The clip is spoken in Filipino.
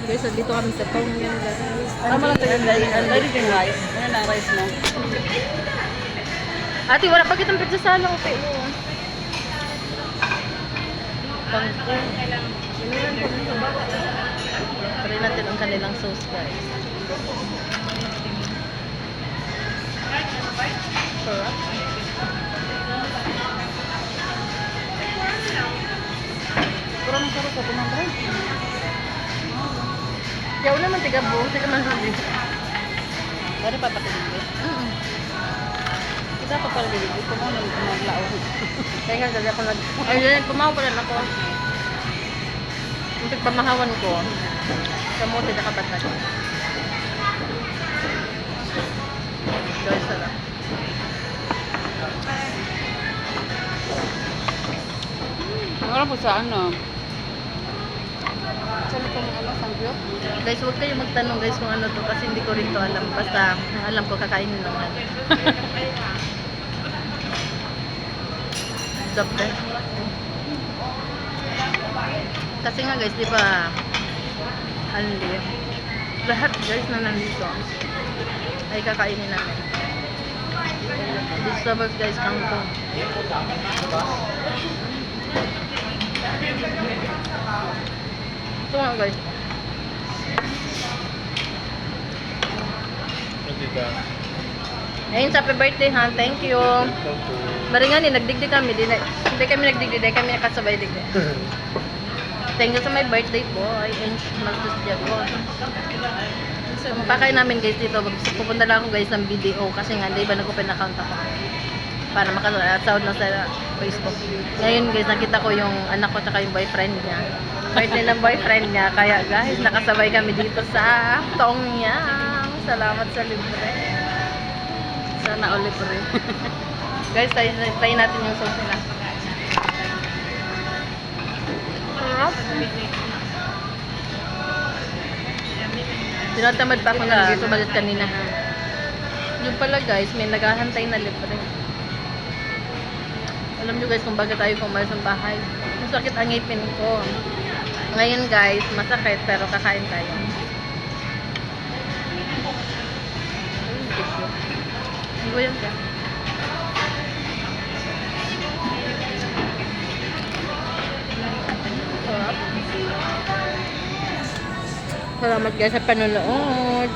Guys, dito kami sa Tong yan guys. Tama lang tayo ang dali yung rice. Ano na rice mo? Ate, wala pa kitang pizza sala ko kayo. Pangkong. Try natin ang kanilang sauce guys. Sarap. Kurang sarap sa tumambray. Yaw naman tiga buong, tiga man sabi. Dari pa patigil. Kita pa pala dito. Ito mo nang maglao. Kaya nga dali ako pumaw pa rin ako. Yung pagpamahawan ko, kamote na kabatag. Guys, sarap. Wala po sa ano. Sa likod ng ano, sangyup. Guys, huwag kayo magtanong guys kung ano to kasi hindi ko rin to alam. Basta, alam ko kakainin naman. Stop guys. Kasi nga guys, di ba, hindi. Lahat guys na nandito ay kakainin namin. These lovers guys, kangkong. Ito nga guys. Ayun, happy birthday ha. Thank you. Maringan nagdigdi kami. Hindi kami nagdigdi. Dahil kami nakasabay digdi. Thank you sa my birthday boy. And Marcos Diagon. Mapakain namin guys dito. Pupunta lang ako guys ng video. Kasi nga, hindi ba nag-open account ako. Para makasound na sa Facebook. Ngayon guys, nakita ko yung anak ko tsaka yung boyfriend niya. Birthday ng boyfriend niya. Kaya guys, nakasabay kami dito sa Tongyang. Salamat sa libre. Sana ulit po rin. Guys, try natin yung sauce nila. Sarap. Tinatamad pa ako na dito balit kanina. Yung pala guys, may naghahantay na libre. Alam nyo guys kung baga tayo pumayos ng bahay. Masakit ang ngipin ko. Ngayon guys, masakit pero kakain tayo. Ayun, tissue. Hindi ko yan kaya. Sarap. Salamat guys sa panonood.